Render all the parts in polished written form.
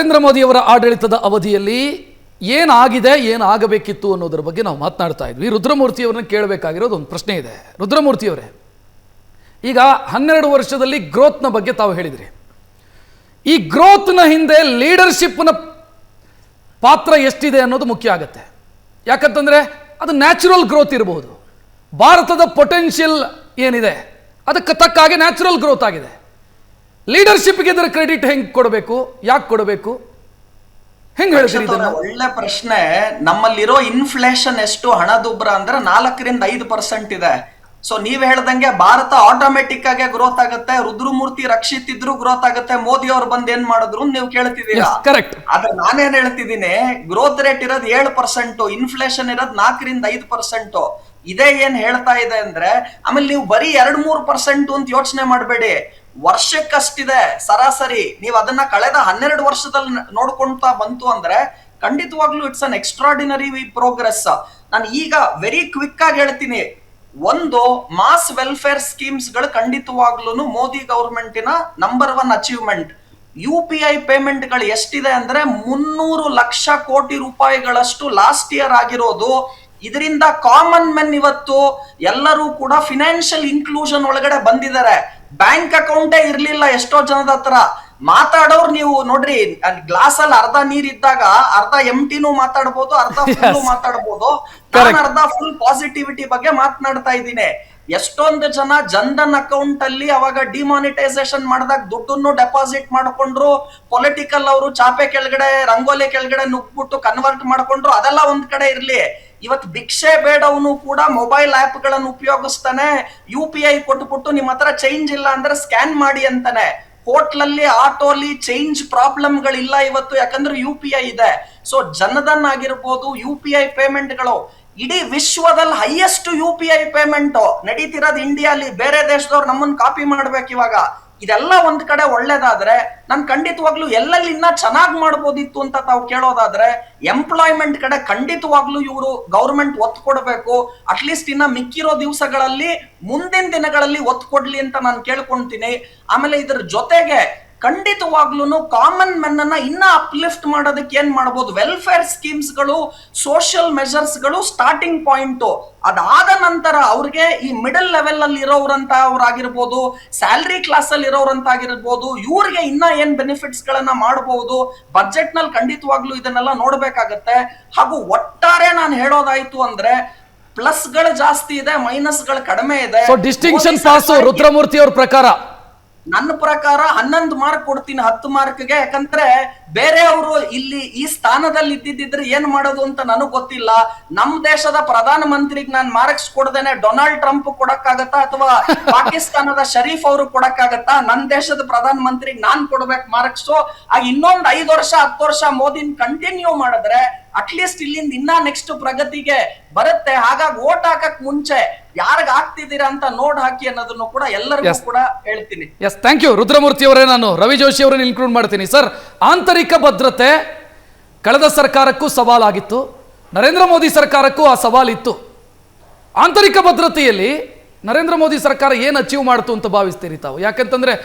ನರೇಂದ್ರ ಮೋದಿಯವರ ಆಡಳಿತದ ಅವಧಿಯಲ್ಲಿ ಏನಾಗಿದೆ, ಏನಾಗಬೇಕಿತ್ತು ಅನ್ನೋದ್ರ ಬಗ್ಗೆ ನಾವು ಮಾತನಾಡ್ತಾ ಇದ್ವಿ. ರುದ್ರಮೂರ್ತಿಯವರನ್ನ ಕೇಳಬೇಕಾಗಿರೋದು ಒಂದು ಪ್ರಶ್ನೆ ಇದೆ. ರುದ್ರಮೂರ್ತಿಯವರೇ, ಈಗ 12 ವರ್ಷದಲ್ಲಿ ಗ್ರೋತ್ನ ಬಗ್ಗೆ ತಾವು ಹೇಳಿದ್ರಿ. ಈ ಗ್ರೋತ್ನ ಹಿಂದೆ ಲೀಡರ್ಶಿಪ್ನ ಪಾತ್ರ ಎಷ್ಟಿದೆ ಅನ್ನೋದು ಮುಖ್ಯ ಆಗುತ್ತೆ. ಯಾಕಂತಂದರೆ ಅದು ನ್ಯಾಚುರಲ್ ಗ್ರೋತ್ ಇರಬಹುದು. ಭಾರತದ ಪೊಟೆನ್ಷಿಯಲ್ ಏನಿದೆ ಅದಕ್ಕೆ ತಕ್ಕ ಹಾಗೆ ನ್ಯಾಚುರಲ್ ಗ್ರೋತ್ ಆಗಿದೆ. ಲೀಡರ್ಶಿಪ್ಗೆ ಇದರ ಕ್ರೆಡಿಟ್ ಹೆಂಗೆ ಕೊಡಬೇಕು, ಯಾಕೆ ಕೊಡಬೇಕು, ಹೆಂಗೆ ಹೇಳ್ತೀರಿ ಇದನ್ನ? ಒಳ್ಳೆ ಪ್ರಶ್ನೆ. ನಮ್ಮಲ್ಲಿರೋ ಇನ್ಫ್ಲೇಷನ್ ಎಷ್ಟು ಹಣದುಬ್ಬರ ಅಂದ್ರೆ 4-5% ಇದೆ. ಸೊ ನೀವ್ ಹೇಳ್ದಂಗೆ ಭಾರತ ಆಟೋಮೆಟಿಕ್ ಆಗಿ ಗ್ರೋತ್ ಆಗುತ್ತೆ. ರುದ್ರಮೂರ್ತಿ ರಕ್ಷಿತ್ ಇದ್ರು ಗ್ರೋತ್ ಆಗುತ್ತೆ. ಮೋದಿ ಅವ್ರು ಬಂದ್ ಏನ್ ಮಾಡಿದ್ರು ನೀವು ಕೇಳ್ತಿದ್ದೀರಾ. ಕರೆಕ್ಟ್. ಆದ್ರೆ ನಾನೇನ್ ಹೇಳ್ತಿದ್ದೀನಿ, ಗ್ರೋತ್ ರೇಟ್ ಇರೋದು 7%, ಇನ್ಫ್ಲೇಷನ್ ಇರೋದು 4-5%. ಇದೇ ಏನ್ ಹೇಳ್ತಾ ಇದೆ ಅಂದ್ರೆ, ಆಮೇಲೆ ನೀವು ಬರೀ 2-3% ಅಂತ ಯೋಚನೆ ಮಾಡಬೇಡಿ. ವರ್ಷಕ್ಕಷ್ಟಿದೆ ಸರಾಸರಿ. ನೀವು ಅದನ್ನ ಕಳೆದ 12 ವರ್ಷದಲ್ಲಿ ನೋಡ್ಕೊಂತಾ ಬಂತು ಅಂದ್ರೆ ಖಂಡಿತವಾಗ್ಲೂ ಇಟ್ಸ್ ಅನ್ ಎಕ್ಸ್ಟ್ರಾರ್ಡಿನರಿ ಪ್ರೋಗ್ರೆಸ್. ನಾನು ಈಗ ವೆರಿ ಕ್ವಿಕ್ ಆಗಿ ಹೇಳ್ತೀನಿ. ಒಂದು, ಮಾಸ್ ವೆಲ್ಫೇರ್ ಸ್ಕೀಮ್ಸ್ ಗಳು ಖಂಡಿತವಾಗ್ಲೂ ಮೋದಿ ಗವರ್ಮೆಂಟಿನ ನಂಬರ್ 1 ಅಚೀವ್ಮೆಂಟ್. UPI ಪೇಮೆಂಟ್ ಗಳು ಎಷ್ಟಿದೆ ಅಂದ್ರೆ 300 ಲಕ್ಷ ಕೋಟಿ ರೂಪಾಯಿಗಳಷ್ಟು ಲಾಸ್ಟ್ ಇಯರ್ ಆಗಿರೋದು. ಇದರಿಂದ ಕಾಮನ್ ಮೆನ್ ಇವತ್ತು ಎಲ್ಲರೂ ಕೂಡ ಫಿನಾನ್ಷಿಯಲ್ ಇನ್ಕ್ಲೂಷನ್ ಒಳಗಡೆ ಬಂದಿದ್ದಾರೆ. ಬ್ಯಾಂಕ್ ಅಕೌಂಟೇ ಇರ್ಲಿಲ್ಲ ಎಷ್ಟೋ ಜನದ ಹತ್ರ. ಮಾತಾಡೋರು ನೀವು ನೋಡ್ರಿ, ಗ್ಲಾಸ್ ಅಲ್ಲಿ ಅರ್ಧ ನೀರ್ ಇದ್ದಾಗ ಅರ್ಧ ಎಂಟಿನೂ ಮಾತಾಡ್ಬೋದು, ಅರ್ಧ ಫುಲ್ ಮಾತಾಡ್ಬೋದು. ನಾನು ಅರ್ಧ ಫುಲ್ ಪಾಸಿಟಿವಿಟಿ ಬಗ್ಗೆ ಮಾತನಾಡ್ತಾ ಇದ್ದೀನಿ. ಎಷ್ಟೊಂದು ಜನ ಜನ್ಧನ್ ಅಕೌಂಟ್ ಅಲ್ಲಿ ಅವಾಗ ಡಿಮಾನಿಟೈಸೇಷನ್ ಮಾಡಿದಾಗ ದುಡ್ಡನ್ನು ಡೆಪಾಸಿಟ್ ಮಾಡ್ಕೊಂಡ್ರು. ಪೊಲಿಟಿಕಲ್ ಅವರು ಚಾಪೆ ಕೆಳಗಡೆ, ರಂಗೋಲಿ ಕೆಳಗಡೆ ನುಗ್ಬಿಟ್ಟು ಕನ್ವರ್ಟ್ ಮಾಡ್ಕೊಂಡ್ರು. ಅದೆಲ್ಲ ಒಂದ್ ಕಡೆ ಇರ್ಲಿ. ಇವತ್ತು ಭಿಕ್ಷೆ ಬೇಡವನು ಕೂಡ ಮೊಬೈಲ್ ಆಪ್ ಗಳನ್ನು ಉಪಯೋಗಿಸ್ತಾನೆ. UPI ಕೊಟ್ಬಿಟ್ಟು ನಿಮ್ಮ ಹತ್ರ ಚೇಂಜ್ ಇಲ್ಲ ಅಂದ್ರೆ ಸ್ಕ್ಯಾನ್ ಮಾಡಿ ಅಂತಾನೆ. ಹೋಟ್ಲಲ್ಲಿ, ಆಟೋಲಿ ಚೇಂಜ್ ಪ್ರಾಬ್ಲಮ್ಗಳಿಲ್ಲ ಇವತ್ತು, ಯಾಕಂದ್ರೆ UPI ಇದೆ. ಸೊ ಜನಧನ್ ಆಗಿರ್ಬೋದು, UPI ಪೇಮೆಂಟ್ಗಳು ಇಡೀ ವಿಶ್ವದಲ್ಲಿ ಹೈಯೆಸ್ಟ್ UPI ಪೇಮೆಂಟ್ ನಡೀತಿರೋದು ಇಂಡಿಯಾಲಿ. ಬೇರೆ ದೇಶದವ್ರು ನಮ್ಮನ್ನ ಕಾಪಿ ಮಾಡ್ಬೇಕು ಇವಾಗ. ಇದೆಲ್ಲ ಒಂದ್ ಕಡೆ ಒಳ್ಳೇದಾದ್ರೆ, ನಾನು ಖಂಡಿತವಾಗ್ಲೂ ಎಲ್ಲೆಲ್ಲಿ ಇನ್ನ ಚೆನ್ನಾಗಿ ಮಾಡ್ಬೋದಿತ್ತು ಅಂತ ತಾವು ಕೇಳೋದಾದ್ರೆ, ಎಂಪ್ಲಾಯ್ಮೆಂಟ್ ಕಡೆ ಖಂಡಿತವಾಗ್ಲೂ ಇವರು ಗೌರ್ಮೆಂಟ್ ಒತ್ತು ಕೊಡಬೇಕು. ಅಟ್ಲೀಸ್ಟ್ ಇನ್ನ ಮಿಕ್ಕಿರೋ ದಿವಸಗಳಲ್ಲಿ, ಮುಂದಿನ ದಿನಗಳಲ್ಲಿ ಒತ್ತು ಕೊಡ್ಲಿ ಅಂತ ನಾನು ಕೇಳ್ಕೊಂತೀನಿ. ಆಮೇಲೆ ಇದ್ರ ಜೊತೆಗೆ ಖಂಡಿತವಾಗ್ಲೂ ಕಾಮನ್ ಮೆನ್ ಅನ್ನ ಇನ್ನ ಅಪ್ಲಿಫ್ಟ್ ಮಾಡೋದಕ್ಕೆ ಏನ್ ಮಾಡಬಹುದು, ವೆಲ್ಫೇರ್ ಸ್ಕೀಮ್ಸ್ ಗಳು, ಸೋಷಿಯಲ್ ಮೆಜರ್ಸ್ ಗಳು ಸ್ಟಾರ್ಟಿಂಗ್ ಪಾಯಿಂಟ್. ಅದಾದ ನಂತರ ಅವ್ರಿಗೆ ಈ ಮಿಡಲ್ ಲೆವೆಲ್ ಅಲ್ಲಿ ಇರೋರಂತ ಅವ್ರಾಗಿರ್ಬೋದು, ಸ್ಯಾಲರಿ ಕ್ಲಾಸ್ ಅಲ್ಲಿ ಇರೋರಂತ ಆಗಿರ್ಬೋದು, ಇವ್ರಿಗೆ ಇನ್ನ ಏನ್ ಬೆನಿಫಿಟ್ಸ್ ಗಳನ್ನ ಮಾಡಬಹುದು. ಬಜೆಟ್ ನಲ್ಲಿ ಖಂಡಿತವಾಗ್ಲೂ ಇದನ್ನೆಲ್ಲ ನೋಡ್ಬೇಕಾಗತ್ತೆ. ಹಾಗೂ ಒಟ್ಟಾರೆ ನಾನು ಹೇಳೋದಾಯ್ತು ಅಂದ್ರೆ, ಪ್ಲಸ್ ಗಳು ಜಾಸ್ತಿ ಇದೆ, ಮೈನಸ್ ಗಳು ಕಡಿಮೆ ಇದೆ. ಡಿಸ್ಟಿಂಕ್ಷನ್ ಪಾಸ್ ರುದ್ರಮೂರ್ತಿ ಅವ್ರ ಪ್ರಕಾರ, ನನ್ನ ಪ್ರಕಾರ 11 ಮಾರ್ಕ್ ಕೊಡ್ತೀನಿ 10 ಮಾರ್ಕ್ಗೆ. ಯಾಕಂದ್ರೆ ಬೇರೆಯವರು ಇಲ್ಲಿ ಈ ಸ್ಥಾನದಲ್ಲಿ ಇದ್ದಿದ್ರೆ ಏನ್ ಮಾಡೋದು ಅಂತ ನನಗ್ ಗೊತ್ತಿಲ್ಲ. ನಮ್ ದೇಶದ ಪ್ರಧಾನ ಮಂತ್ರಿಗೆ ನಾನು ಮಾರ್ಕ್ಸ್ ಕೊಡದೇನೆ ಡೊನಾಲ್ಡ್ ಟ್ರಂಪ್ ಕೊಡಕ್ಕಾಗತ್ತಾ, ಅಥವಾ ಪಾಕಿಸ್ತಾನದ ಶರೀಫ್ ಅವರು ಕೊಡಕ್ಕಾಗತ್ತಾ? ನನ್ನ ದೇಶದ ಪ್ರಧಾನ ಮಂತ್ರಿಗೆ ನಾನ್ ಕೊಡ್ಬೇಕು ಮಾರ್ಕ್ಸ್. ಆಗ ಇನ್ನೊಂದು 5 ವರ್ಷ 10 ವರ್ಷ ಮೋದಿನ್ ಕಂಟಿನ್ಯೂ ಮಾಡಿದ್ರೆ ಅಟ್ಲೀಸ್ಟ್ ಇಲ್ಲಿಂದ ಇನ್ನ ನೆಕ್ಸ್ಟ್ ಪ್ರಗತಿಗೆ ಬರುತ್ತೆ. ಹಾಗಾಗಿ ವೋಟ್ ಹಾಕಕ್ ಮುಂಚೆ ಯಾರಿಗ ಆಗ್ತಿದ್ದೀರಾ ಅಂತ ನೋಡ್ ಹಾಕಿ ಅನ್ನೋದನ್ನು ಕೂಡ ಎಲ್ಲರಿಗೂ ಕೂಡ ಹೇಳ್ತೀನಿ. ಎಸ್, ಥ್ಯಾಂಕ್ ಯು ರುದ್ರಮೂರ್ತಿ ಅವರೇ. ನಾನು ರವಿ ಜೋಶಿ ಅವರನ್ನು ಇನ್ಕ್ಲೂಡ್ ಮಾಡ್ತೀನಿ. ಸರ್, ಆಂತರಿಕ ಭದ್ರತೆ ಕಳೆದ ಸರ್ಕಾರಕ್ಕೂ ಸವಾಲಾಗಿತ್ತು, ನರೇಂದ್ರ ಮೋದಿ ಸರ್ಕಾರಕ್ಕೂ ಆ ಸವಾಲಿತ್ತು. ಆಂತರಿಕ ಭದ್ರತೆಯಲ್ಲಿ ನರೇಂದ್ರ ಮೋದಿ ಸರ್ಕಾರ ಏನು ಅಚೀವ್ ಮಾಡ್ತು ಅಂತ ಭಾವಿಸ್ತೀರಿ ತಾವು? ಯಾಕಂತಂದ್ರೆ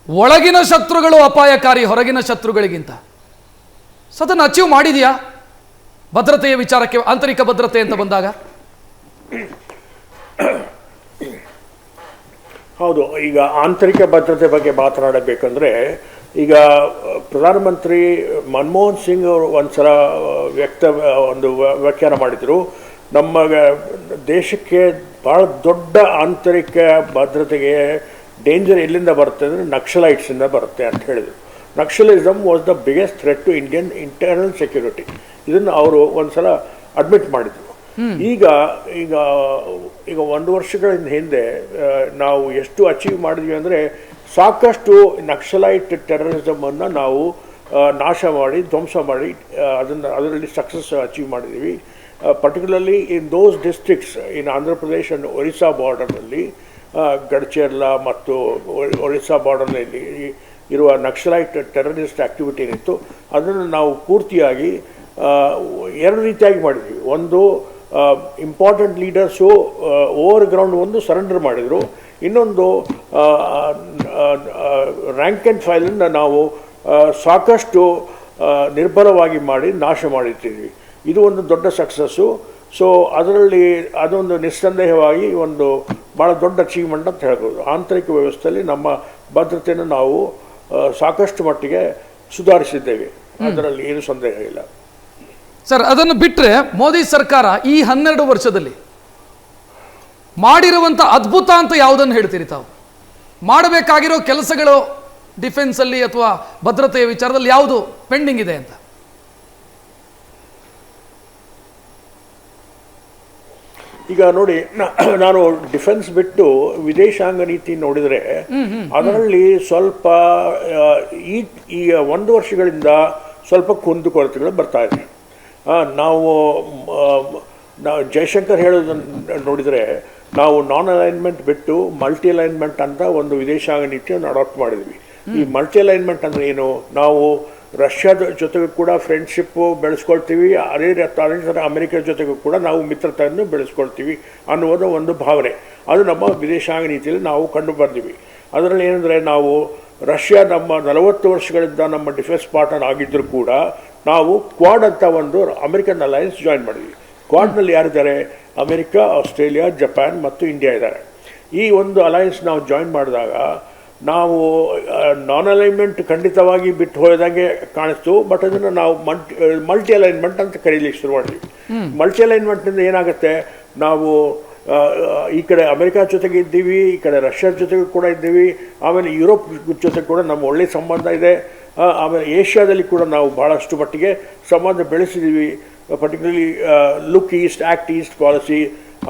ಒಳಗಿನ ಶತ್ರುಗಳು ಅಪಾಯಕಾರಿ ಹೊರಗಿನ ಶತ್ರುಗಳಿಗಿಂತ. ಸೊ ಅದನ್ನು ಅಚೀವ್ ಮಾಡಿದೆಯಾ ಭದ್ರತೆಯ ವಿಚಾರಕ್ಕೆ, ಆಂತರಿಕ ಭದ್ರತೆ ಅಂತ ಬಂದಾಗ? ಹೌದು. ಈಗ ಆಂತರಿಕ ಭದ್ರತೆ ಬಗ್ಗೆ ಮಾತನಾಡಬೇಕಂದ್ರೆ, ಈಗ ಪ್ರಧಾನಮಂತ್ರಿ ಮನಮೋಹನ್ ಸಿಂಗ್ ಅವರು ಒಂದ್ಸಲ ವ್ಯಾಖ್ಯಾನ ಮಾಡಿದರು. ನಮ್ಮ ದೇಶಕ್ಕೆ ಭಾಳ ದೊಡ್ಡ ಆಂತರಿಕ ಭದ್ರತೆಗೆ ಡೇಂಜರ್ ಎಲ್ಲಿಂದ ಬರುತ್ತೆ ಅಂದರೆ ನಕ್ಸಲೈಟ್ಸಿಂದ ಬರುತ್ತೆ ಅಂತ ಹೇಳಿದರು. Naxalism was the biggest threat to Indian internal security. ಇದನ್ನು ಅವರು ಒಂದ್ಸಲ ಅಡ್ಮಿಟ್ ಮಾಡಿದರು. ಈಗ ಈಗ ಈಗ 1 ವರ್ಷಗಳ ಹಿಂದೆ ನಾವು ಎಷ್ಟು ಅಚೀವ್ ಮಾಡಿದ್ವಿ ಅಂದರೆ, ಸಾಕಷ್ಟು ನಕ್ಸಲೈಟ್ ಟೆರರಿಸಮನ್ನು ನಾವು ನಾಶ ಮಾಡಿ, ಧ್ವಂಸ ಮಾಡಿ, ಅದರಲ್ಲಿ ಸಕ್ಸಸ್ ಅಚೀವ್ ಮಾಡಿದ್ದೀವಿ. Particularly in those districts in Andhra Pradesh and Orissa ಬಾರ್ಡರ್ನಲ್ಲಿ, ಗಡ್ಚೇರ್ಲ ಮತ್ತು ಒರಿಸ್ಸಾ ಬಾರ್ಡರ್ನಲ್ಲಿ ಇರುವ ನಕ್ಸಲೈಟ್ ಟೆರರಿಸ್ಟ್ ಆ್ಯಕ್ಟಿವಿಟಿ ಏನಿತ್ತು ಅದನ್ನು ನಾವು ಪೂರ್ತಿಯಾಗಿ 2 ರೀತಿಯಾಗಿ ಮಾಡಿದ್ವಿ. ಒಂದು, ಇಂಪಾರ್ಟೆಂಟ್ ಲೀಡರ್ಸು ಓವರ್ ಗ್ರೌಂಡ್ ಒಂದು ಸರೆಂಡರ್ ಮಾಡಿದರು. ಇನ್ನೊಂದು, ರ್ಯಾಂಕ್ ಆ್ಯಂಡ್ ಫೈಲನ್ನು ನಾವು ಸಾಕಷ್ಟು ನಿರ್ಬಲವಾಗಿ ಮಾಡಿ ನಾಶ ಮಾಡಿರ್ತೀವಿ. ಇದು ಒಂದು ದೊಡ್ಡ ಸಕ್ಸಸ್ಸು. ಸೊ ಅದರಲ್ಲಿ ಅದೊಂದು ನಿಸ್ಸಂದೇಹವಾಗಿ ಒಂದು ಭಾಳ ದೊಡ್ಡ ಅಚೀವ್ಮೆಂಟ್ ಅಂತ ಹೇಳ್ಬೋದು. ಆಂತರಿಕ ವ್ಯವಸ್ಥೆಯಲ್ಲಿ ನಮ್ಮ ಭದ್ರತೆಯನ್ನು ನಾವು ಸಾಕಷ್ಟು ಮಟ್ಟಿಗೆ ಸುಧಾರಿಸಿದ್ದೇವೆ, ಅದರಲ್ಲಿ ಏನು ಸಂದೇಹ ಇಲ್ಲ. ಸರ್, ಅದನ್ನು ಬಿಟ್ಟರೆ ಮೋದಿ ಸರ್ಕಾರ ಈ 12 ವರ್ಷದಲ್ಲಿ ಮಾಡಿರುವಂಥ ಅದ್ಭುತ ಅಂತ ಯಾವುದನ್ನು ಹೇಳ್ತೀರಿ ತಾವು? ಮಾಡಬೇಕಾಗಿರೋ ಕೆಲಸಗಳು ಡಿಫೆನ್ಸಲ್ಲಿ ಅಥವಾ ಭದ್ರತೆಯ ವಿಚಾರದಲ್ಲಿ ಯಾವುದು ಪೆಂಡಿಂಗ್ ಇದೆ ಅಂತ? ಈಗ ನೋಡಿ, ನಾನು ಡಿಫೆನ್ಸ್ ಬಿಟ್ಟು ವಿದೇಶಾಂಗ ನೀತಿ ನೋಡಿದರೆ ಅದರಲ್ಲಿ ಸ್ವಲ್ಪ ಈ 1 ವರ್ಷಗಳಿಂದ ಸ್ವಲ್ಪ ಕುಂದುಕೊರತೆಗಳು ಬರ್ತಾ ಇದೆ. ನಾವು ಜಯಶಂಕರ್ ಹೇಳೋದನ್ನು ನೋಡಿದರೆ ನಾವು ನಾನ್ ಅಲೈನ್ಮೆಂಟ್ ಬಿಟ್ಟು ಮಲ್ಟಿ ಅಲೈನ್ಮೆಂಟ್ ಅಂತ ಒಂದು ವಿದೇಶಾಂಗ ನೀತಿಯನ್ನು ಅಡಾಪ್ಟ್ ಮಾಡಿದ್ವಿ. ಈ ಮಲ್ಟಿ ಅಲೈನ್ಮೆಂಟ್ ಅಂದರೆ ಏನು? ನಾವು ರಷ್ಯಾದ ಜೊತೆಗೂ ಕೂಡ ಫ್ರೆಂಡ್ಶಿಪ್ಪು ಬೆಳೆಸ್ಕೊಳ್ತೀವಿ, ಅದೇ ಥರ ಅಮೆರಿಕದ ಜೊತೆಗೂ ಕೂಡ ನಾವು ಮಿತ್ರತೆಯನ್ನು ಬೆಳೆಸ್ಕೊಳ್ತೀವಿ ಅನ್ನುವುದು ಒಂದು ಭಾವನೆ. ಅದು ನಮ್ಮ ವಿದೇಶಾಂಗ ನೀತಿಯಲ್ಲಿ ನಾವು ಕಂಡು ಬಂದಿವಿ. ಅದರಲ್ಲಿ ಏನಂದರೆ, ನಾವು ರಷ್ಯಾ ನಮ್ಮ 40 ವರ್ಷಗಳಿಂದ ನಮ್ಮ ಡಿಫೆನ್ಸ್ ಪಾರ್ಟ್ನರ್ ಆಗಿದ್ದರೂ ಕೂಡ ನಾವು ಕ್ವಾಡ್ ಅಂತ ಒಂದು ಅಮೆರಿಕನ್ ಅಲಯನ್ಸ್ ಜಾಯಿನ್ ಮಾಡಿದ್ವಿ. ಕ್ವಾಡ್ನಲ್ಲಿ ಯಾರಿದ್ದಾರೆ? ಅಮೆರಿಕಾ, ಆಸ್ಟ್ರೇಲಿಯಾ, ಜಪಾನ್ ಮತ್ತು ಇಂಡಿಯಾ ಇದ್ದಾರೆ. ಈ ಒಂದು ಅಲಯನ್ಸ್ ನಾವು ಜಾಯಿನ್ ಮಾಡಿದಾಗ ನಾವು ನಾನ್ ಅಲೈನ್ಮೆಂಟ್ ಖಂಡಿತವಾಗಿ ಬಿಟ್ಟು ಹೋದಂಗೆ ಕಾಣಿಸ್ತು, ಬಟ್ ಅದನ್ನು ನಾವು ಮಲ್ಟಿ ಅಲೈನ್ಮೆಂಟ್ ಅಂತ ಕರೀಲಿಕ್ಕೆ ಶುರು ಮಾಡಿದ್ವಿ. ಮಲ್ಟಿ ಅಲೈನ್ಮೆಂಟ್ನಿಂದ ಏನಾಗುತ್ತೆ, ನಾವು ಈ ಕಡೆ ಅಮೆರಿಕಾ ಜೊತೆಗೆ ಇದ್ದೀವಿ, ಈ ಕಡೆ ರಷ್ಯಾದ ಜೊತೆಗೂ ಕೂಡ ಇದ್ದೀವಿ, ಆಮೇಲೆ ಯುರೋಪ್ ಜೊತೆ ಕೂಡ ನಮ್ಮ ಒಳ್ಳೆಯ ಸಂಬಂಧ ಇದೆ, ಆಮೇಲೆ ಏಷ್ಯಾದಲ್ಲಿ ಕೂಡ ನಾವು ಭಾಳಷ್ಟು ಮಟ್ಟಿಗೆ ಸಂಬಂಧ ಬೆಳೆಸಿದ್ದೀವಿ. Particularly look East, act East policy.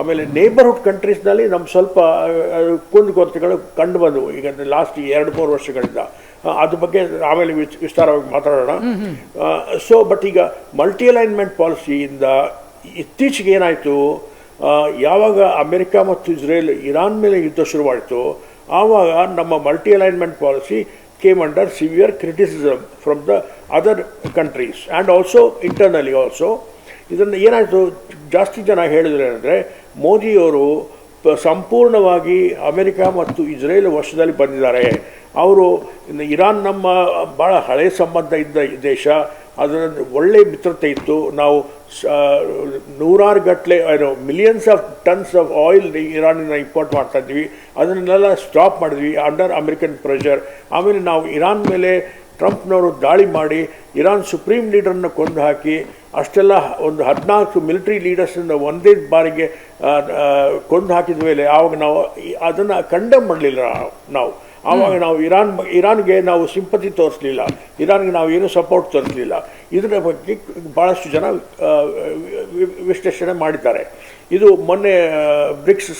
ಆಮೇಲೆ ನೇಬರ್ಹುಡ್ ಕಂಟ್ರೀಸ್ನಲ್ಲಿ ನಮ್ಮ ಸ್ವಲ್ಪ ಕುಂದುಕೊರತೆಗಳು ಕಂಡು ಬಂದವು ಈಗ ಲಾಸ್ಟ್ 2-3 ವರ್ಷಗಳಿಂದ. ಅದ್ರ ಬಗ್ಗೆ ಆಮೇಲೆ ವಿಸ್ತಾರವಾಗಿ ಮಾತಾಡೋಣ. ಸೊ ಬಟ್ ಈಗ ಮಲ್ಟಿ ಅಲೈನ್ಮೆಂಟ್ ಪಾಲಿಸಿಯಿಂದ ಇತ್ತೀಚೆಗೆ ಏನಾಯಿತು, ಯಾವಾಗ ಅಮೆರಿಕ ಮತ್ತು ಇಸ್ರೇಲ್ ಇರಾನ್ ಮೇಲೆ ಯುದ್ಧ ಶುರುವಾಯಿತು, ಆವಾಗ ನಮ್ಮ multi alignment policy came under severe criticism from the other countries and also internally also. ಇದನ್ನು ಏನಾಯಿತು, ಜಾಸ್ತಿ ಜನ ಹೇಳಿದ್ರು ಏನಂದರೆ, ಮೋದಿಯವರು ಸಂಪೂರ್ಣವಾಗಿ ಅಮೆರಿಕ ಮತ್ತು ಇಸ್ರೇಲ್ ವಶದಲ್ಲಿ ಬಂದಿದ್ದಾರೆ. ಅವರು ಇರಾನ್ ನಮ್ಮ ಭಾಳ ಹಳೆಯ ಸಂಬಂಧ ಇದ್ದ ದೇಶ, ಅದರ ಒಳ್ಳೆಯ ಮಿತ್ರತೆ ಇತ್ತು. ನಾವು 100 ಗಟ್ಟಲೆ millions of tons of oil ಇರಾನಿಂದ ಇಂಪೋರ್ಟ್ ಮಾಡ್ತಾ ಇದ್ವಿ. ಅದನ್ನೆಲ್ಲ ಸ್ಟಾಪ್ ಮಾಡಿದ್ವಿ ಅಂಡರ್ ಅಮೆರಿಕನ್ ಪ್ರೆಷರ್. ಆಮೇಲೆ ನಾವು ಇರಾನ್ ಮೇಲೆ ಟ್ರಂಪ್ನವರು ದಾಳಿ ಮಾಡಿ ಇರಾನ್ ಸುಪ್ರೀಂ ಲೀಡರ್ನ ಕೊಂದು ಹಾಕಿ, ಅಷ್ಟೆಲ್ಲ ಒಂದು 14 ಮಿಲಿಟರಿ ಲೀಡರ್ಸನ್ನು ಒಂದೇ ಬಾರಿಗೆ ಕೊಂದು ಹಾಕಿದ ಮೇಲೆ ಆವಾಗ ನಾವು ಅದನ್ನು ಕಂಡೆಮ್ ಮಾಡಲಿಲ್ಲ. ನಾವು ಆವಾಗ ನಾವು ಇರಾನ್ಗೆ ನಾವು ಸಿಂಪತಿ ತೋರಿಸಲಿಲ್ಲ, ಇರಾನ್ಗೆ ನಾವು ಏನೂ ಸಪೋರ್ಟ್ ತೋರಿಸಲಿಲ್ಲ. ಇದರ ಬಗ್ಗೆ ಭಾಳಷ್ಟು ಜನ ವಿಶ್ಲೇಷಣೆ ಮಾಡಿದ್ದಾರೆ. ಇದು ಮೊನ್ನೆ ಬ್ರಿಕ್ಸ್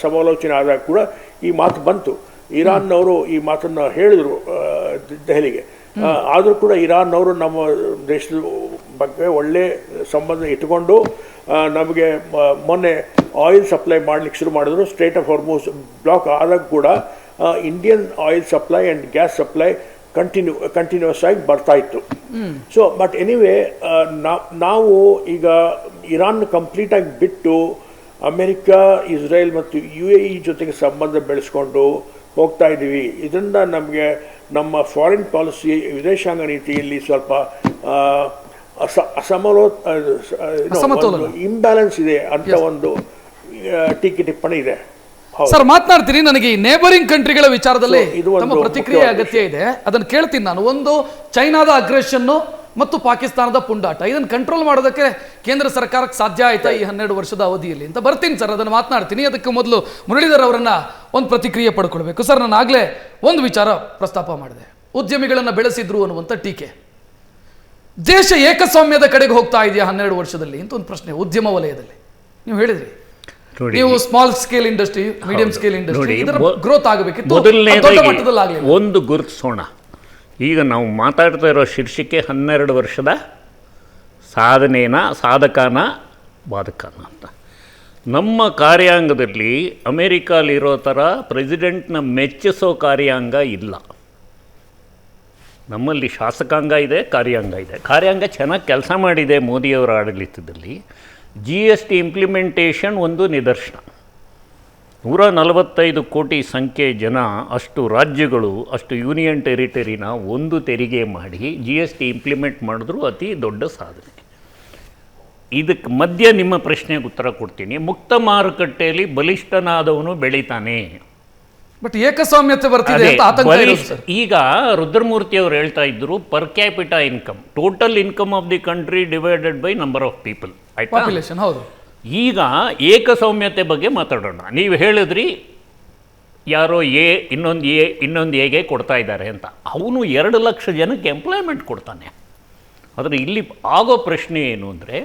ಸಮಾಲೋಚನೆ ಆದಾಗ ಕೂಡ ಈ ಮಾತು ಬಂತು. ಇರಾನ್ನವರು ಈ ಮಾತನ್ನು ಹೇಳಿದರು ದೆಹಲಿಗೆ. ಆದರೂ ಕೂಡ ಇರಾನ್ನವರು ನಮ್ಮ ದೇಶದ ಬಗ್ಗೆ ಒಳ್ಳೆ ಸಂಬಂಧ ಇಟ್ಟುಕೊಂಡು ನಮಗೆ ಮೊನ್ನೆ ಆಯಿಲ್ ಸಪ್ಲೈ ಮಾಡಲಿಕ್ಕೆ ಶುರು ಮಾಡಿದ್ರು. ಸ್ಟ್ರೇಟ್ ಆಫ್ ಹಾರ್ಮುಜ್ ಬ್ಲಾಕ್ ಆದಾಗ ಕೂಡ Indian oil supply and gas supply continuous ಆಗಿ ಬರ್ತಾಯಿತ್ತು. ಸೊ ಬಟ್ ಎನಿವೇ, ನಾವು ಈಗ ಇರಾನ್ ಕಂಪ್ಲೀಟಾಗಿ ಬಿಟ್ಟು ಅಮೆರಿಕ, ಇಸ್ರೇಲ್ ಮತ್ತು UAE ಜೊತೆಗೆ ಸಂಬಂಧ ಬೆಳೆಸ್ಕೊಂಡು ಹೋಗ್ತಾ ಇದ್ದೀವಿ. ಇದರಿಂದ ನಮಗೆ ನಮ್ಮ ಫಾರಿನ್ ಪಾಲಿಸಿ, ವಿದೇಶಾಂಗ ನೀತಿಯಲ್ಲಿ ಸ್ವಲ್ಪ ಇಂಬ್ಯಾಲೆನ್ಸ್ ಇದೆ ಅಂತ ಒಂದು ಟೀಕೆ ಟಿಪ್ಪಣಿ ಇದೆ. ಸರ್, ಮಾತನಾಡ್ತೀನಿ. ನನಗೆ ಈ ನೇಬರಿಂಗ್ ಕಂಟ್ರಿಗಳ ವಿಚಾರದಲ್ಲಿ ತಮ್ಮ ಪ್ರತಿಕ್ರಿಯೆ ಅಗತ್ಯ ಇದೆ, ಅದನ್ನು ಕೇಳ್ತೀನಿ ನಾನು. ಒಂದು, ಚೈನಾದ ಅಗ್ರೆಷನ್ನು ಮತ್ತು ಪಾಕಿಸ್ತಾನದ ಪುಂಡಾಟ, ಇದನ್ನು ಕಂಟ್ರೋಲ್ ಮಾಡೋದಕ್ಕೆ ಕೇಂದ್ರ ಸರ್ಕಾರಕ್ಕೆ ಸಾಧ್ಯ ಆಯ್ತಾ ಈ 12 ವರ್ಷದ ಅವಧಿಯಲ್ಲಿ ಅಂತ ಬರ್ತೀನಿ ಸರ್, ಅದನ್ನು ಮಾತನಾಡ್ತೀನಿ. ಅದಕ್ಕೆ ಮೊದಲು ಮುರಳೀಧರ್ ಅವರನ್ನ ಒಂದು ಪ್ರತಿಕ್ರಿಯೆ ಪಡ್ಕೊಳ್ಬೇಕು. ಸರ್, ನಾನು ಆಗಲೇ ಒಂದು ವಿಚಾರ ಪ್ರಸ್ತಾಪ ಮಾಡಿದೆ, ಉದ್ಯಮಿಗಳನ್ನು ಬೆಳೆಸಿದ್ರು ಅನ್ನುವಂಥ ಟೀಕೆ. ದೇಶ ಏಕಸ್ವಾಮ್ಯದ ಕಡೆಗೆ ಹೋಗ್ತಾ ಇದೆಯಾ 12 ವರ್ಷದಲ್ಲಿ ಅಂತ ಒಂದು ಪ್ರಶ್ನೆ ಉದ್ಯಮ ವಲಯದಲ್ಲಿ. ನೀವು ಹೇಳಿದ್ರಿ ನೀವು small scale industry, medium scale industry, ಇದರ ಗ್ರೋತ್ ಆಗಬೇಕಿತ್ತು, ದೊಡ್ಡ ಮಟ್ಟದಲ್ಲಿ ಆಗಲಿಲ್ಲ. ಒಂದು ಗುರುತಿಸೋಣ. ಈಗ ನಾವು ಮಾತಾಡ್ತಾ ಇರೋ ಶೀರ್ಷಿಕೆ 12 ವರ್ಷದ ಸಾಧನೆನ, ಸಾಧಕನ, ಬಾಧಕನ ಅಂತ. ನಮ್ಮ ಕಾರ್ಯಾಂಗದಲ್ಲಿ ಅಮೇರಿಕಾಲಿರೋ ಥರ ಪ್ರೆಸಿಡೆಂಟ್ನ ಮೆಚ್ಚಿಸೋ ಕಾರ್ಯಾಂಗ ಇಲ್ಲ. ನಮ್ಮಲ್ಲಿ ಶಾಸಕಾಂಗ ಇದೆ, ಕಾರ್ಯಾಂಗ ಇದೆ. ಕಾರ್ಯಾಂಗ ಚೆನ್ನಾಗಿ ಕೆಲಸ ಮಾಡಿದೆ ಮೋದಿಯವರ ಆಡಳಿತದಲ್ಲಿ. GST ಇಂಪ್ಲಿಮೆಂಟೇಷನ್ ಒಂದು ನಿದರ್ಶನ. 145 ಕೋಟಿ ಸಂಖ್ಯೆ ಜನ, ಅಷ್ಟು ರಾಜ್ಯಗಳು, ಅಷ್ಟು ಯೂನಿಯನ್ ಟೆರಿಟರಿನ ಒಂದು ತೆರಿಗೆ ಮಾಡಿ GST ಇಂಪ್ಲಿಮೆಂಟ್ ಮಾಡಿದ್ರು ಅತಿ ದೊಡ್ಡ ಸಾಧನೆ. ಇದಕ್ಕೆ ಮಧ್ಯೆ ನಿಮ್ಮ ಪ್ರಶ್ನೆಗೆ ಉತ್ತರ ಕೊಡ್ತೀನಿ. ಮುಕ್ತ ಮಾರುಕಟ್ಟೆಯಲ್ಲಿ ಬಲಿಷ್ಠನಾದವನು ಬೆಳಿತಾನೆ. ಬಟ್ ಏಕಸ್ವಾಮ್ಯತೆ ಬರ್ತಿದೆ ಅಂತ ಆತಂಕ ಇರೋದು ಸರ್. ಈಗ ರುದ್ರಮೂರ್ತಿ ಅವರು ಹೇಳ್ತಾ ಇದ್ರು per capita income, total income of the country divided by number of people, ಆಯ್ತಾ? ಪಾಪ್ಯುಲೇಷನ್, ಹೌದು. ಈಗ ಏಕಸೌಮ್ಯತೆ ಬಗ್ಗೆ ಮಾತಾಡೋಣ. ನೀವು ಹೇಳಿದ್ರಿ ಯಾರೋ ಇನ್ನೊಂದು ಎಗೆ ಕೊಡ್ತಾ ಇದ್ದಾರೆ ಅಂತ. ಅವನು 2 ಲಕ್ಷ ಜನಕ್ಕೆ ಎಂಪ್ಲಾಯ್ಮೆಂಟ್ ಕೊಡ್ತಾನೆ. ಆದರೆ ಇಲ್ಲಿ ಆಗೋ ಪ್ರಶ್ನೆ ಏನು ಅಂದರೆ,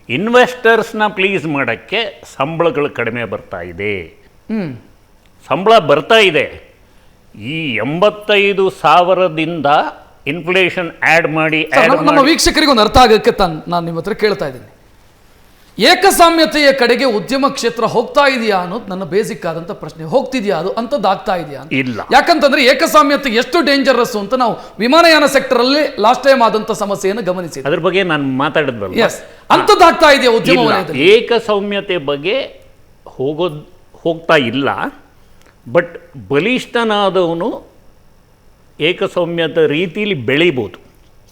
ಇನ್ವೆಸ್ಟರ್ಸ್ನ ಪ್ಲೀಸ್ ಮಾಡೋಕ್ಕೆ ಸಂಬಳಗಳು ಕಡಿಮೆ ಬರ್ತಾ ಇದೆ. ಸಂಬಳ ಬರ್ತಾ ಇದೆ. ಈ 85,000ದಿಂದ ಇನ್ಫ್ಲೇಷನ್ ಆ್ಯಡ್ ಮಾಡಿ ನಮ್ಮ ವೀಕ್ಷಕರಿಗೆ ಒಂದು ಅರ್ಥ ಆಗೋಕ್ಕೆ ನಾನು ನಿಮ್ಮ ಹತ್ರ ಕೇಳ್ತಾ ಇದ್ದೀನಿ. ಏಕಸಾಮ್ಯತೆಯ ಕಡೆಗೆ ಉದ್ಯಮ ಕ್ಷೇತ್ರ ಹೋಗ್ತಾ ಇದೆಯಾ ಅನ್ನೋದು ನನ್ನ ಬೇಸಿಕ್ ಆದಂತ ಪ್ರಶ್ನೆ. ಹೋಗ್ತಿದ್ಯಾ, ಅದು ಅಂತದ್ದು ಆಗ್ತಾ ಇದೆಯಾ? ಇಲ್ಲ. ಯಾಕಂತಂದ್ರೆ ಏಕಸಾಮ್ಯತೆ ಎಷ್ಟು ಡೇಂಜರಸ್ ಅಂತ ನಾವು ವಿಮಾನಯಾನ ಸೆಕ್ಟರ್ ಅಲ್ಲಿ ಲಾಸ್ಟ್ ಟೈಮ್ ಆದಂತ ಸಮಸ್ಯೆಯನ್ನು ಗಮನಿಸಿದ್ವಿ. ಅದ್ರ ಬಗ್ಗೆ ನಾನು ಮಾತಾಡಿದ್ವಲ್ಲ. ಎಸ್, ಅಂತದ್ದು ಆಗ್ತಾ ಇದೆಯಾ ಉದ್ಯಮ ವಲಯದಲ್ಲಿ? ಏಕಸೌಮ್ಯತೆ ಬಗ್ಗೆ ಹೋಗ್ತಾ ಇಲ್ಲ. ಬಟ್ ಬಲಿಷ್ಠನಾದವನು ಏಕಸೌಮ್ಯದ ರೀತಿಯಲ್ಲಿ ಬೆಳಿಬೋದು.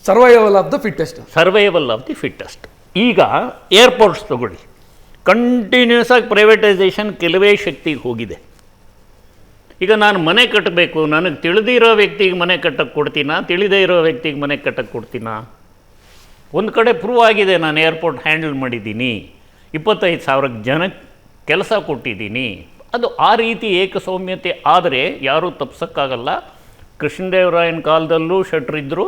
Survival of the fittest. Survival of the fittest. ಈಗ ಏರ್ಪೋರ್ಟ್ಸ್ ತಗೊಳ್ಳಿ, ಕಂಟಿನ್ಯೂಸ್ ಆಗಿ ಪ್ರೈವೇಟೈಸೇಷನ್ ಕೆಲವೇ ಶಕ್ತಿಗೆ ಹೋಗಿದೆ. ಈಗ ನಾನು ಮನೆ ಕಟ್ಟಬೇಕು, ನನಗೆ ತಿಳಿದಿರೋ ವ್ಯಕ್ತಿಗೆ ಮನೆ ಕಟ್ಟಕ್ಕೆ ಕೊಡ್ತೀನಾ, ತಿಳಿದೇ ಇರೋ ವ್ಯಕ್ತಿಗೆ ಮನೆ ಕಟ್ಟಕ್ಕೆ ಕೊಡ್ತೀನಾ? ಒಂದು ಕಡೆ ಪ್ರೂವ್ ಆಗಿದೆ, ನಾನು ಏರ್ಪೋರ್ಟ್ ಹ್ಯಾಂಡಲ್ ಮಾಡಿದ್ದೀನಿ, 25,000 ಜನಕ್ಕೆ ಕೆಲಸ ಕೊಟ್ಟಿದ್ದೀನಿ. ಅದು ಆ ರೀತಿ ಏಕಸೌಮ್ಯತೆ ಆದರೆ ಯಾರೂ ತಪ್ಸೋಕ್ಕಾಗಲ್ಲ. ಕೃಷ್ಣದೇವರಾಯನ ಕಾಲದಲ್ಲೂ ಶೆಟ್ರಿದ್ದರು,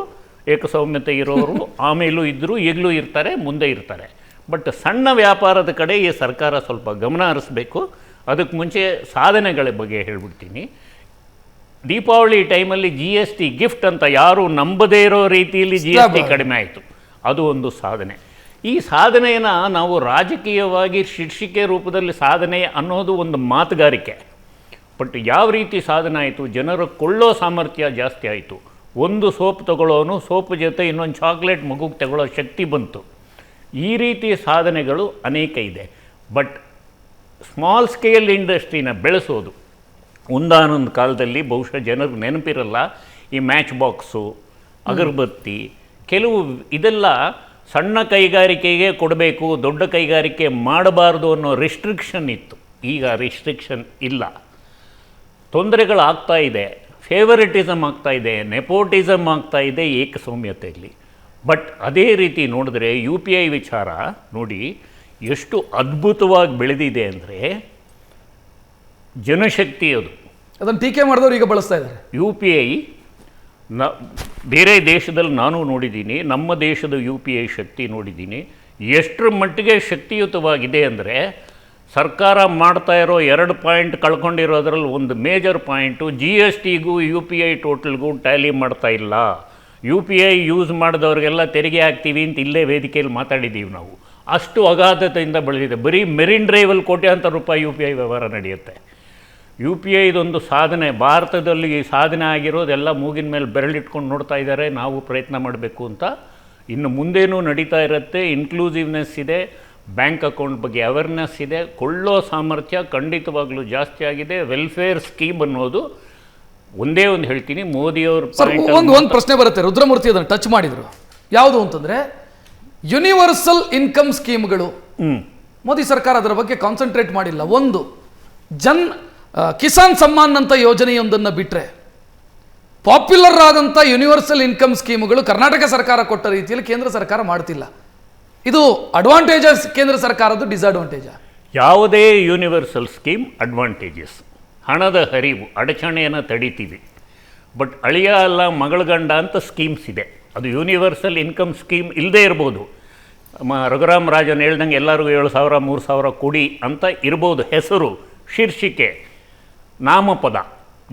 ಏಕಸೌಮ್ಯತೆ ಇರೋರು ಆಮೇಲೂ ಇದ್ದರು, ಈಗಲೂ ಇರ್ತಾರೆ, ಮುಂದೆ ಇರ್ತಾರೆ. ಬಟ್ ಸಣ್ಣ ವ್ಯಾಪಾರದ ಕಡೆ ಈ ಸರ್ಕಾರ ಸ್ವಲ್ಪ ಗಮನ ಹರಿಸ್ಬೇಕು. ಅದಕ್ಕೆ ಮುಂಚೆ ಸಾಧನೆಗಳ ಬಗ್ಗೆ ಹೇಳ್ಬಿಡ್ತೀನಿ. ದೀಪಾವಳಿ ಟೈಮಲ್ಲಿ GST ಗಿಫ್ಟ್ ಅಂತ ಯಾರು ನಂಬದೇ ಇರೋ ರೀತಿಯಲ್ಲಿ GST ಕಡಿಮೆ ಆಯಿತು. ಅದು ಒಂದು ಸಾಧನೆ. ಈ ಸಾಧನೆಯನ್ನು ನಾವು ರಾಜಕೀಯವಾಗಿ ಶೀರ್ಷಿಕೆ ರೂಪದಲ್ಲಿ ಸಾಧನೆ ಅನ್ನೋದು ಒಂದು ಮಾತುಗಾರಿಕೆ. ಬಟ್ ಯಾವ ರೀತಿ ಸಾಧನೆ ಆಯಿತು? ಜನರು ಕೊಳ್ಳೋ ಸಾಮರ್ಥ್ಯ ಜಾಸ್ತಿ ಆಯಿತು. ಒಂದು ಸೋಪ್ ತಗೊಳ್ಳೋನು ಸೋಪ್ ಜೊತೆ ಇನ್ನೊಂದು ಚಾಕ್ಲೇಟ್ ಮಗುಗೆ ತಗೊಳ್ಳೋ ಶಕ್ತಿ ಬಂತು. ಈ ರೀತಿಯ ಸಾಧನೆಗಳು ಅನೇಕ ಇದೆ. ಬಟ್ ಸ್ಮಾಲ್ ಸ್ಕೇಲ್ ಇಂಡಸ್ಟ್ರಿನ ಬೆಳೆಸೋದು ಒಂದಾನೊಂದು ಕಾಲದಲ್ಲಿ ಬಹುಶಃ ಜನರಿಗೆ ನೆನಪಿರಲ್ಲ. ಈ ಮ್ಯಾಚ್ ಬಾಕ್ಸು, ಅಗರಬತ್ತಿ, ಕೆಲವು ಇದೆಲ್ಲ ಸಣ್ಣ ಕೈಗಾರಿಕೆಗೆ ಕೊಡಬೇಕು, ದೊಡ್ಡ ಕೈಗಾರಿಕೆ ಮಾಡಬಾರ್ದು ಅನ್ನೋ ರಿಸ್ಟ್ರಿಕ್ಷನ್ ಇತ್ತು. ಈಗ ರಿಸ್ಟ್ರಿಕ್ಷನ್ ಇಲ್ಲ. ತೊಂದರೆಗಳಾಗ್ತಾ ಇದೆ, ಫೇವರಿಟಿಸಮ್ ಆಗ್ತಾ ಇದೆ, ನೆಪೋಟಿಸಮ್ ಆಗ್ತಾ ಇದೆ ಏಕಸೌಮ್ಯತೆಯಲ್ಲಿ. ಬಟ್ ಅದೇ ರೀತಿ ನೋಡಿದ್ರೆ UPI ವಿಚಾರ ನೋಡಿ ಎಷ್ಟು ಅದ್ಭುತವಾಗಿ ಬೆಳೆದಿದೆ ಅಂದರೆ, ಜನಶಕ್ತಿ ಅದು. ಅದನ್ನು ಟೀಕೆ ಮಾಡಿದವರು ಈಗ ಬಳಸ್ತಾ ಇದ್ದಾರೆ. UPI ಬೇರೆ ದೇಶದಲ್ಲಿ ನಾನು ನೋಡಿದ್ದೀನಿ, ನಮ್ಮ ದೇಶದ UPI ಶಕ್ತಿ ನೋಡಿದ್ದೀನಿ. ಎಷ್ಟರ ಮಟ್ಟಿಗೆ ಶಕ್ತಿಯುತವಾಗಿದೆ ಅಂದರೆ, ಸರ್ಕಾರ ಮಾಡ್ತಾ ಇರೋ 2 ಪಾಯಿಂಟ್ ಕಳ್ಕೊಂಡಿರೋದ್ರಲ್ಲಿ ಒಂದು ಮೇಜರ್ ಪಾಯಿಂಟು GSTಗೂ UPI ಟೋಟಲ್ಗೂ ಟ್ಯಾಲಿ ಮಾಡ್ತಾ ಇಲ್ಲ. UPI ಯೂಸ್ ಮಾಡಿದವ್ರಿಗೆಲ್ಲ ತೆರಿಗೆ ಹಾಕ್ತೀವಿ ಅಂತ ಇಲ್ಲೇ ವೇದಿಕೆಯಲ್ಲಿ ಮಾತಾಡಿದ್ದೀವಿ ನಾವು. ಅಷ್ಟು ಅಗಾಧತೆಯಿಂದ ಬೆಳೆದಿದೆ. ಬರೀ ಮೆರಿನ್ ಡ್ರೈವಲ್ಲಿ ಕೋಟ್ಯಾಂತರ ರೂಪಾಯಿ UPI ವ್ಯವಹಾರ ನಡೆಯುತ್ತೆ. UPI ಇದೊಂದು ಸಾಧನೆ. ಭಾರತದಲ್ಲಿ ಈ ಸಾಧನೆ ಆಗಿರೋದೆಲ್ಲ ಮೂಗಿನ ಮೇಲೆ ಬೆರಳಿಟ್ಕೊಂಡು ನೋಡ್ತಾ ಇದ್ದಾರೆ. ನಾವು ಪ್ರಯತ್ನ ಮಾಡಬೇಕು ಅಂತ. ಇನ್ನು ಮುಂದೇನೂ ನಡೀತಾ ಇರುತ್ತೆ. ಇನ್ಕ್ಲೂಸಿವ್ನೆಸ್ ಇದೆ, ಬ್ಯಾಂಕ್ ಅಕೌಂಟ್ ಬಗ್ಗೆ ಅವೇರ್ನೆಸ್ ಇದೆ, ಕೊಳ್ಳೋ ಸಾಮರ್ಥ್ಯ ಖಂಡಿತವಾಗ್ಲೂ ಜಾಸ್ತಿ ಆಗಿದೆ. ವೆಲ್ಫೇರ್ ಸ್ಕೀಮ್ ಅನ್ನೋದು ಒಂದೇ ಒಂದು ಹೇಳ್ತೀನಿ, ಮೋದಿಯವ್ರ ಒಂದು ಪ್ರಶ್ನೆ ಬರುತ್ತೆ. ರುದ್ರಮೂರ್ತಿ ಅದನ್ನು ಟಚ್ ಮಾಡಿದ್ರು. ಯಾವುದು ಅಂತಂದ್ರೆ ಯೂನಿವರ್ಸಲ್ ಇನ್ಕಮ್ ಸ್ಕೀಮ್ಗಳು. ಮೋದಿ ಸರ್ಕಾರ ಅದರ ಬಗ್ಗೆ ಕಾನ್ಸಂಟ್ರೇಟ್ ಮಾಡಿಲ್ಲ. ಒಂದು ಕಿಸಾನ್ ಸಮ್ಮಾನ್ ಅಂತ ಯೋಜನೆಯೊಂದನ್ನು ಬಿಟ್ಟರೆ ಪಾಪ್ಯುಲರ್ ಆದಂಥ ಯೂನಿವರ್ಸಲ್ ಇನ್ಕಮ್ ಸ್ಕೀಮ್ಗಳು ಕರ್ನಾಟಕ ಸರ್ಕಾರ ಕೊಟ್ಟ ರೀತಿಯಲ್ಲಿ ಕೇಂದ್ರ ಸರ್ಕಾರ ಮಾಡ್ತಿಲ್ಲ. ಇದು ಅಡ್ವಾಂಟೇಜಸ್ ಕೇಂದ್ರ ಸರ್ಕಾರದ್ದು, ಡಿಸ್ಅಡ್ವಾಂಟೇಜ? ಯಾವುದೇ ಯೂನಿವರ್ಸಲ್ ಸ್ಕೀಮ್ ಅಡ್ವಾಂಟೇಜಸ್. ಹಣದ ಹರಿವು, ಅಡಚಣೆಯನ್ನು ತಡೀತೀವಿ. ಬಟ್ ಅಳಿಯ ಅಲ್ಲ ಮಗಳ ಗಂಡ ಅಂತ ಸ್ಕೀಮ್ಸ್ ಇದೆ. ಅದು ಯೂನಿವರ್ಸಲ್ ಇನ್ಕಮ್ ಸ್ಕೀಮ್ ಇಲ್ಲದೇ ಇರ್ಬೋದು. ರಘುರಾಮ್ ರಾಜನ್ ಹೇಳ್ದಂಗೆ ಎಲ್ಲರಿಗೂ 7,000 3,000 ಕೊಡಿ ಅಂತ ಇರ್ಬೋದು, ಹೆಸರು, ಶೀರ್ಷಿಕೆ, ನಾಮಪದ.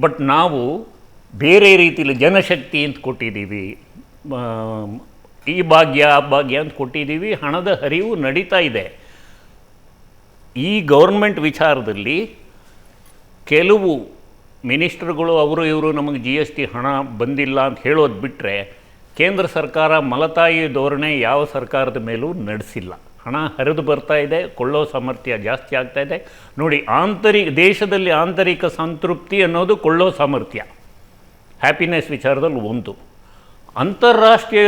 ಬಟ್ ನಾವು ಬೇರೆ ರೀತಿಯಲ್ಲಿ ಜನಶಕ್ತಿ ಅಂತ ಕೊಟ್ಟಿದ್ದೀವಿ, ಈ ಭಾಗ್ಯ ಆ ಭಾಗ್ಯ ಅಂತ ಕೊಟ್ಟಿದ್ದೀವಿ. ಹಣದ ಹರಿವು ನಡೀತಾ ಇದೆ. ಈ ಗೌರ್ಮೆಂಟ್ ವಿಚಾರದಲ್ಲಿ ಕೆಲವು ಮಿನಿಸ್ಟರ್ಗಳು ಅವರು ಇವರು ನಮಗೆ GST ಹಣ ಬಂದಿಲ್ಲ ಅಂತ ಹೇಳೋದು ಬಿಟ್ಟರೆ ಕೇಂದ್ರ ಸರ್ಕಾರ ಮಲತಾಯಿ ಧೋರಣೆ ಯಾವ ಸರ್ಕಾರದ ಮೇಲೂ ನಡೆಸಿಲ್ಲ. ಹಣ ಹರಿದು ಬರ್ತಾ ಇದೆ, ಕೊಳ್ಳೋ ಸಾಮರ್ಥ್ಯ ಜಾಸ್ತಿ ಆಗ್ತಾ ಇದೆ. ನೋಡಿ, ದೇಶದಲ್ಲಿ ಆಂತರಿಕ ಸಂತೃಪ್ತಿ ಅನ್ನೋದು ಕೊಳ್ಳೋ ಸಾಮರ್ಥ್ಯ, ಹ್ಯಾಪಿನೆಸ್ ವಿಚಾರದಲ್ಲಿ ಒಂದು. ಅಂತಾರಾಷ್ಟ್ರೀಯ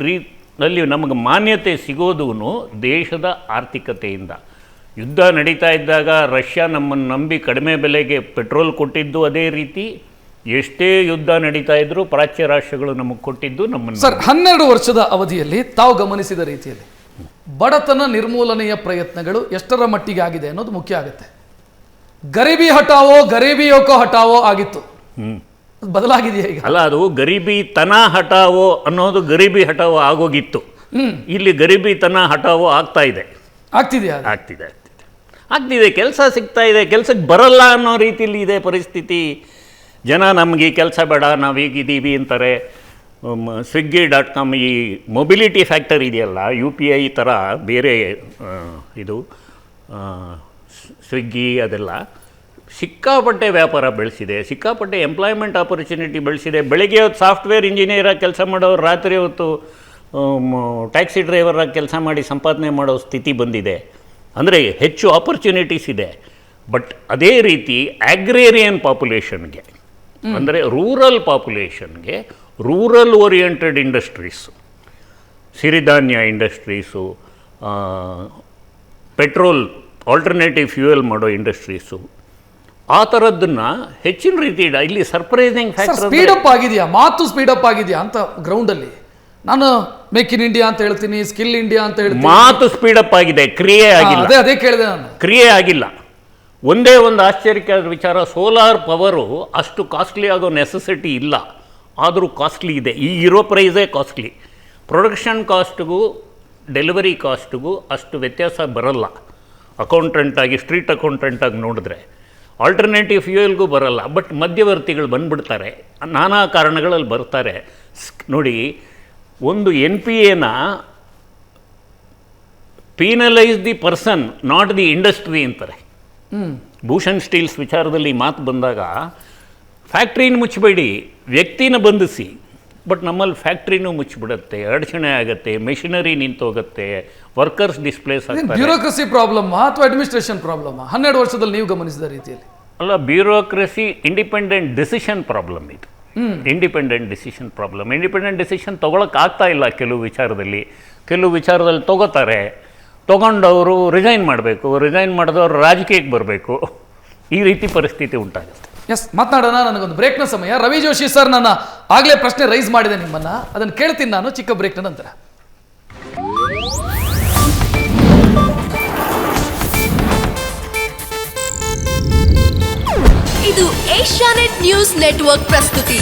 ರೀತಿಯಲ್ಲಿ ನಮಗೆ ಮಾನ್ಯತೆ ಸಿಗೋದೂ ದೇಶದ ಆರ್ಥಿಕತೆಯಿಂದ. ಯುದ್ಧ ನಡೀತಾ ಇದ್ದಾಗ ರಷ್ಯಾ ನಮ್ಮನ್ನು ನಂಬಿ ಕಡಿಮೆ ಬೆಲೆಗೆ ಪೆಟ್ರೋಲ್ ಕೊಟ್ಟಿದ್ದು ಅದೇ ರೀತಿ. ಎಷ್ಟೇ ಯುದ್ಧ ನಡೀತಾ ಇದ್ರೂ ಪ್ರಾಚ್ಯ ರಾಷ್ಟ್ರಗಳು ನಮಗೆ ಕೊಟ್ಟಿದ್ದು ನಮ್ಮನ್ನು. ಸರ್, 12 ವರ್ಷದ ಅವಧಿಯಲ್ಲಿ ತಾವು ಗಮನಿಸಿದ ರೀತಿಯಲ್ಲಿ ಬಡತನ ನಿರ್ಮೂಲನೆಯ ಪ್ರಯತ್ನಗಳು ಎಷ್ಟರ ಮಟ್ಟಿಗೆ ಆಗಿದೆ ಅನ್ನೋದು ಮುಖ್ಯ ಆಗುತ್ತೆ. ಗರೀಬಿ ಹಟಾವೋ ಗರೀಬಿಯೋಕೋ ಹಟಾವೋ ಆಗಿತ್ತು, ಬದಲಾಗಿದೆಯಾ ಈಗ? ಅಲ್ಲ, ಅದು ಗರೀಬಿ ತನ ಹಟಾವೋ ಅನ್ನೋದು ಗರೀಬಿ ಹಟಾವೋ ಆಗೋಗಿತ್ತು. ಇಲ್ಲಿ ಗರೀಬಿ ತನ ಹಟಾವೋ ಆಗ್ತಿದೆ. ಕೆಲಸ ಸಿಗ್ತಾ ಇದೆ, ಕೆಲಸಕ್ಕೆ ಬರಲ್ಲ ಅನ್ನೋ ರೀತಿಯಲ್ಲಿ ಇದೆ ಪರಿಸ್ಥಿತಿ. ಜನ ನಮಗೆ ಕೆಲಸ ಬೇಡ, ನಾವೀಗಿದ್ದೀವಿ ಅಂತಾರೆ. swiggy.com ಈ ಮೊಬಿಲಿಟಿ ಫ್ಯಾಕ್ಟರ್ ಇದೆಯಲ್ಲ, UPI ಥರ ಬೇರೆ ಇದು ಸ್ವಿಗ್ಗಿ ಅದೆಲ್ಲ ಸಿಕ್ಕಾಪಟ್ಟೆ ವ್ಯಾಪಾರ ಬೆಳೆಸಿದೆ, ಸಿಕ್ಕಾಪಟ್ಟೆ ಎಂಪ್ಲಾಯ್ಮೆಂಟ್ ಆಪರ್ಚುನಿಟಿ ಬೆಳೆಸಿದೆ. ಬೆಳಗ್ಗೆ ಹೊತ್ತು ಸಾಫ್ಟ್ವೇರ್ ಇಂಜಿನಿಯರಾಗಿ ಕೆಲಸ ಮಾಡೋರು ರಾತ್ರಿ ಹೊತ್ತು ಟ್ಯಾಕ್ಸಿ ಡ್ರೈವರಾಗಿ ಕೆಲಸ ಮಾಡಿ ಸಂಪಾದನೆ ಮಾಡೋ ಸ್ಥಿತಿ ಬಂದಿದೆ. ಅಂದರೆ ಹೆಚ್ಚು ಆಪರ್ಚುನಿಟೀಸ್ ಇದೆ. ಬಟ್ ಅದೇ ರೀತಿ ಆಗ್ರೇರಿಯನ್ ಪಾಪ್ಯುಲೇಷನ್ಗೆ, ಅಂದರೆ ರೂರಲ್ ಪಾಪ್ಯುಲೇಷನ್ಗೆ ರೂರಲ್ ಓರಿಯೆಂಟೆಡ್ ಇಂಡಸ್ಟ್ರೀಸು, ಸಿರಿಧಾನ್ಯ ಇಂಡಸ್ಟ್ರೀಸು, ಪೆಟ್ರೋಲ್ ಆಲ್ಟರ್ನೇಟಿವ್ ಫ್ಯೂಯಲ್ ಮಾಡೋ ಇಂಡಸ್ಟ್ರೀಸು, ಆ ಥರದ್ದನ್ನು ಹೆಚ್ಚಿನ ರೀತಿ ಇಲ್ಲಿ ಸರ್ಪ್ರೈಸಿಂಗ್ ಫ್ಯಾಕ್ಟರ್. ಸ್ಪೀಡಪ್ ಆಗಿದೆಯಾ, ಮಾತು ಸ್ಪೀಡಪ್ ಆಗಿದೆಯಾ ಅಂತ ಗ್ರೌಂಡಲ್ಲಿ? ನಾನು ಮೇಕ್ ಇನ್ ಇಂಡಿಯಾ ಅಂತ ಹೇಳ್ತೀನಿ, ಸ್ಕಿಲ್ ಇಂಡಿಯಾ ಅಂತ ಹೇಳ್ತೀನಿ. ಮಾತು ಸ್ಪೀಡಪ್ ಆಗಿದೆ, ಕ್ರಿಯೆ ಆಗಿಲ್ಲ. ಅದೇ ಕೇಳಿದೆ ನಾನು, ಕ್ರಿಯೆ ಆಗಿಲ್ಲ. ಒಂದೇ ಒಂದು ಆಶ್ಚರ್ಯಕರ ವಿಚಾರ, ಸೋಲಾರ್ ಪವರು ಅಷ್ಟು ಕಾಸ್ಟ್ಲಿ ಆಗೋ ನೆಸೆಸಿಟಿ ಇಲ್ಲ, ಆದರೂ ಕಾಸ್ಟ್ಲಿ ಇದೆ. ಈಗಿರೋ ಪ್ರೈಸೇ ಕಾಸ್ಟ್ಲಿ. ಪ್ರೊಡಕ್ಷನ್ ಕಾಸ್ಟ್ಗೂ ಡೆಲಿವರಿ ಕಾಸ್ಟ್ಗೂ ಅಷ್ಟು ವ್ಯತ್ಯಾಸ ಬರಲ್ಲ. ಅಕೌಂಟೆಂಟಾಗಿ, ಸ್ಟ್ರೀಟ್ ಅಕೌಂಟೆಂಟಾಗಿ ನೋಡಿದ್ರೆ ಆಲ್ಟರ್ನೇಟಿವ್ ಫ್ಯೂಯಲ್ಗೂ ಬರಲ್ಲ. ಬಟ್ ಮಧ್ಯವರ್ತಿಗಳು ಬಂದ್ಬಿಡ್ತಾರೆ, ನಾನಾ ಕಾರಣಗಳಲ್ಲಿ ಬರ್ತಾರೆ. ನೋಡಿ, ಒಂದು NPAನ penalise the person not the industry ಅಂತಾರೆ. ಭೂಷಣ್ ಸ್ಟೀಲ್ಸ್ ವಿಚಾರದಲ್ಲಿ ಮಾತು ಬಂದಾಗ ಫ್ಯಾಕ್ಟ್ರಿನ ಮುಚ್ಚಬೇಡಿ, ವ್ಯಕ್ತಿನ ಬಂಧಿಸಿ. ಬಟ್ ನಮ್ಮಲ್ಲಿ ಫ್ಯಾಕ್ಟ್ರಿನೂ ಮುಚ್ಚಿಬಿಡುತ್ತೆ, ಅಡಚಣೆ ಆಗುತ್ತೆ, ಮೆಷಿನರಿ ನಿಂತೋಗುತ್ತೆ, ವರ್ಕರ್ಸ್ ಡಿಸ್ಪ್ಲೇಸ್ ಆಗ್ತಾರೆ. ಬ್ಯೂರೋಕ್ರಸಿ ಪ್ರಾಬ್ಲಮ್ ಅಥವಾ ಅಡ್ಮಿನಿಸ್ಟ್ರೇಷನ್ ಪ್ರಾಬ್ಲಮ್ 12 ವರ್ಷದಲ್ಲಿ ನೀವು ಗಮನಿಸಿದ ರೀತಿಯಲ್ಲಿ? ಅಲ್ಲ, ಬ್ಯೂರೋಕ್ರಸಿ ಇಂಡಿಪೆಂಡೆಂಟ್ ಡಿಸಿಷನ್ ಪ್ರಾಬ್ಲಮ್ ಇದು. ಇಂಡಿಪೆಂಡೆಂಟ್ ಡಿಸಿಷನ್ ತೊಗೊಳಕ್ಕೆ ಆಗ್ತಾ ಇಲ್ಲ. ಕೆಲವು ವಿಚಾರದಲ್ಲಿ ತೊಗೋತಾರೆ, ತೊಗೊಂಡವರು ರಿಸೈನ್ ಮಾಡಬೇಕು, ರಿಸೈನ್ ಮಾಡಿದವರು ರಾಜಕೀಯಕ್ಕೆ ಬರಬೇಕು. ಈ ರೀತಿ ಪರಿಸ್ಥಿತಿ ಉಂಟಾಗುತ್ತೆ. ಎಸ್, ಮಾತನಾಡೋಣ. ನನಗೊಂದು ಬ್ರೇಕ್ನ ಸಮಯ. ರವಿ ಜೋಶಿ ಸರ್, ನನ್ನ ಆಗಲೇ ಪ್ರಶ್ನೆ ರೈಸ್ ಮಾಡಿದೆ ನಿಮ್ಮನ್ನ, ಅದನ್ನು ಕೇಳ್ತೀನಿ ನಾನು ಚಿಕ್ಕ ಬ್ರೇಕ್ನ ನಂತರ. ಇದು ಏಷ್ಯಾನೆಟ್ ನ್ಯೂಸ್ ನೆಟ್ವರ್ಕ್ ಪ್ರಸ್ತುತಿ.